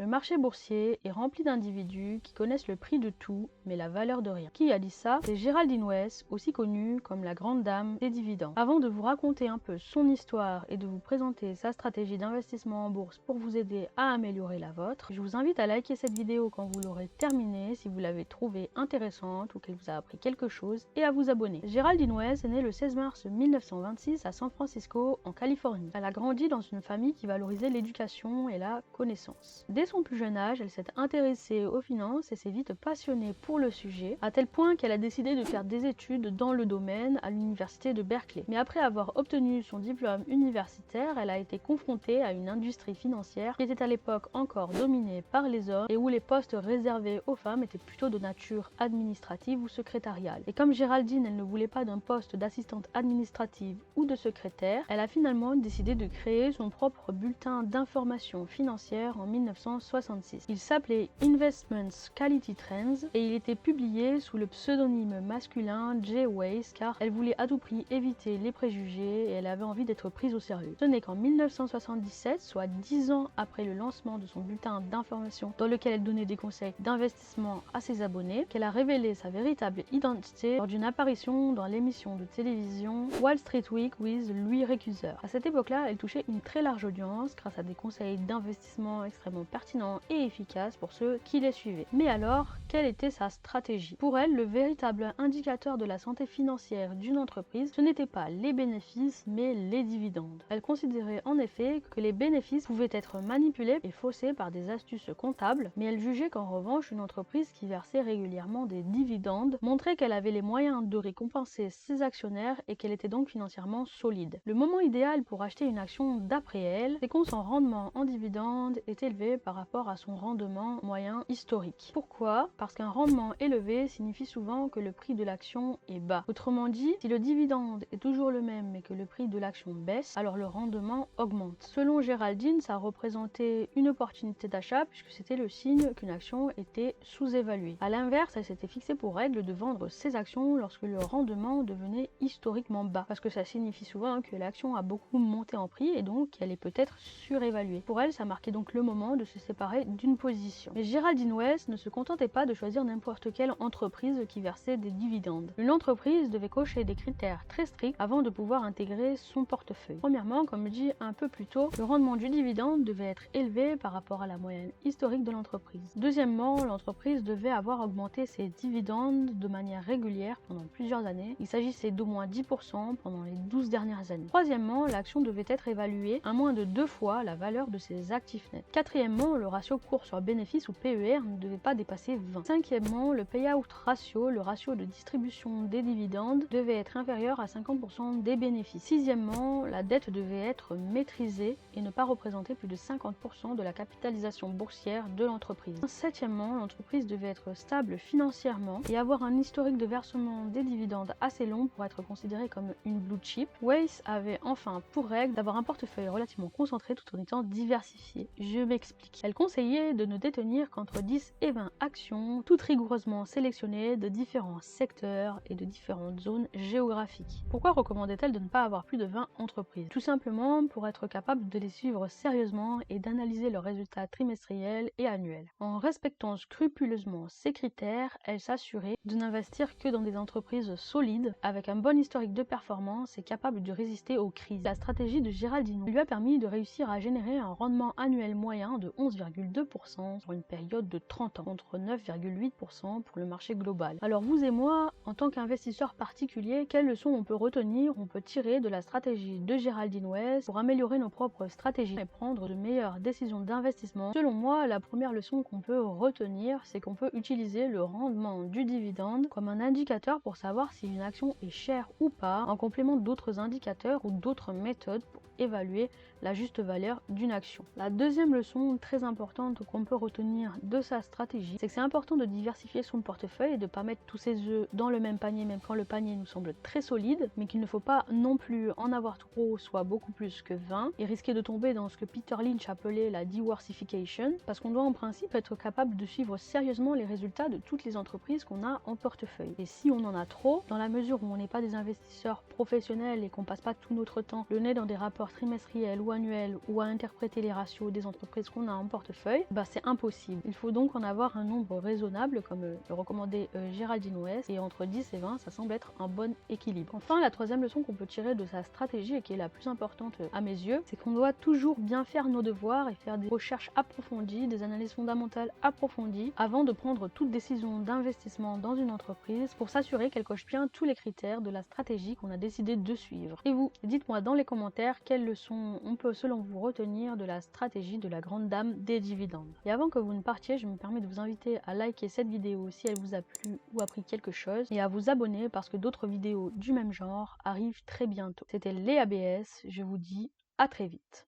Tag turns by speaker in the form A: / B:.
A: marché boursier est rempli d'individus qui connaissent le prix de tout, mais la valeur de rien. Qui a dit ça? C'est Geraldine West, aussi connue comme la grande dame des dividendes. Avant de vous raconter un peu son histoire et de vous présenter sa stratégie d'investissement en bourse pour vous aider à améliorer la vôtre, je vous invite à liker cette vidéo quand vous l'aurez terminée si vous l'avez trouvée intéressante ou qu'elle vous a appris quelque chose, et à vous abonner. Geraldine West est née le 16 mars 1926 à San Francisco, en Californie. Elle a grandi dans une famille qui valorisait l'éducation et la connaissance. Dès son plus jeune âge, elle s'est intéressée aux finances et s'est vite passionnée pour le sujet, à tel point qu'elle a décidé de faire des études dans le domaine à l'université de Berkeley. Mais après avoir obtenu son diplôme universitaire, elle a été confrontée à une industrie financière qui était à l'époque encore dominée par les hommes et où les postes réservés aux femmes étaient plutôt de nature administrative ou secrétariale. Et comme Géraldine, elle ne voulait pas d'un poste d'assistante administrative ou de secrétaire, elle a finalement décidé de créer son propre bulletin d'information financière en 1966. Il s'appelait Investments Quality Trends et il était publié sous le pseudonyme masculin J. Weiss car elle voulait à tout prix éviter les préjugés et elle avait envie d'être prise au sérieux. Ce n'est qu'en 1977, soit 10 ans après le lancement de son bulletin d'information dans lequel elle donnait des conseils d'investissement à ses abonnés, qu'elle a révélé sa véritable identité lors d'une apparition dans l'émission de télévision Wall Street Week with Louis Recuseur. À cette époque-là, elle touchait une très large audience grâce à des conseils d'investissement extrêmement pertinents et efficaces pour ceux qui les suivaient. Mais alors, quelle était sa stratégie? Pour elle, le véritable indicateur de la santé financière d'une entreprise, ce n'était pas les bénéfices, mais les dividendes. Elle considérait en effet que les bénéfices pouvaient être manipulés et faussés par des astuces comptables, mais elle jugeait qu'en revanche, une entreprise qui versait régulièrement des dividendes montrait qu'elle avait les moyens de récompenser ses actionnaires et qu'elle était donc financièrement solide. Le moment idéal pour acheter une action d'après elle, c'est quand son rendement en dividendes est élevé par rapport à son rendement moyen historique. Pourquoi? Parce qu'un rendement élevé signifie souvent que le prix de l'action est bas. Autrement dit, si le dividende est toujours le même mais que le prix de l'action baisse, alors le rendement augmente. Selon Géraldine, ça représentait une opportunité d'achat puisque c'était le signe qu'une action était sous-évaluée. A l'inverse, elle s'était fixée pour règle de vendre ses actions lorsque le rendement devenait historiquement bas, parce que ça signifie souvent que l'action a beaucoup monté en prix et donc qu'elle est peut-être surévaluée. Pour elle, ça marquait donc le moment de se séparer d'une position. Mais Geraldine West ne se contentait pas de choisir n'importe quelle entreprise qui versait des dividendes. Une entreprise devait cocher des critères très stricts avant de pouvoir intégrer son portefeuille. Premièrement, comme dit un peu plus tôt, le rendement du dividende devait être élevé par rapport à la moyenne historique de l'entreprise. Deuxièmement, l'entreprise devait avoir augmenté ses dividendes de manière régulière pendant plusieurs années. Il s'agissait d'au moins 10% pendant les 12 dernières années. Troisièmement, l'action devait être évaluée à moins de 2 fois la valeur de ses actifs nets. Quatrièmement, le ratio cours sur bénéfice ou PER ne devait pas dépasser 20. Cinquièmement, le payout ratio, le ratio de distribution des dividendes, devait être inférieur à 50% des bénéfices. Sixièmement, la dette devait être maîtrisée et ne pas représenter plus de 50% de la capitalisation boursière de l'entreprise. Septièmement, l'entreprise devait être stable financièrement et avoir un historique de versement des dividendes assez long pour être considérée comme une blue chip. Weiss avait enfin pour règle d'avoir un portefeuille relativement concentré tout en étant diversifié. Je m'explique. Elle conseillait de ne détenir qu'entre 10 et 20 actions, toutes rigoureusement sélectionnées de différents secteurs et de différentes zones géographiques. Pourquoi recommandait-elle de ne pas avoir plus de 20 entreprises? Tout simplement pour être capable de les suivre sérieusement et d'analyser leurs résultats trimestriels et annuels. En respectant scrupuleusement ces critères, elle s'assurait de n'investir que dans des entreprises solides, avec un bon historique de performance et capable de résister aux crises. La stratégie de Géraldine lui a permis de réussir à générer un rendement annuel moyen de 11,2% sur une période de 30 ans, contre 9,8% pour le marché global. Alors vous et moi, en tant qu'investisseurs particuliers, quelles leçons on peut retenir, on peut tirer de la stratégie de Geraldine West pour améliorer nos propres stratégies et prendre de meilleures décisions d'investissement? Selon moi, la première leçon qu'on peut retenir, c'est qu'on peut utiliser le rendement du dividende comme un indicateur pour savoir si une action est chère ou pas, en complément d'autres indicateurs ou d'autres méthodes pour évaluer la juste valeur d'une action. La deuxième leçon très importante qu'on peut retenir de sa stratégie, c'est que c'est important de diversifier son portefeuille et de ne pas mettre tous ses œufs dans le même panier, même quand le panier nous semble très solide, mais qu'il ne faut pas non plus en avoir trop, soit beaucoup plus que 20, et risquer de tomber dans ce que Peter Lynch appelait la diversification, parce qu'on doit en principe être capable de suivre sérieusement les résultats de toutes les entreprises qu'on a en portefeuille. Et si on en a trop, dans la mesure où on n'est pas des investisseurs professionnels et qu'on passe pas tout notre temps le nez dans des rapports rapport trimestriel ou annuel ou à interpréter les ratios des entreprises qu'on a en portefeuille, c'est impossible. Il faut donc en avoir un nombre raisonnable, comme le recommandait Géraldine West, et entre 10 et 20, ça semble être un bon équilibre. Enfin, la troisième leçon qu'on peut tirer de sa stratégie et qui est la plus importante à mes yeux, c'est qu'on doit toujours bien faire nos devoirs et faire des recherches approfondies, des analyses fondamentales approfondies avant de prendre toute décision d'investissement dans une entreprise pour s'assurer qu'elle coche bien tous les critères de la stratégie qu'on a décidé de suivre. Et vous, dites-moi dans les commentaires quelles leçons on peut selon vous retenir de la stratégie de la grande dame des dividendes. Et avant que vous ne partiez, je me permets de vous inviter à liker cette vidéo si elle vous a plu ou appris quelque chose et à vous abonner parce que d'autres vidéos du même genre arrivent très bientôt. C'était Léa BS, je vous dis à très vite.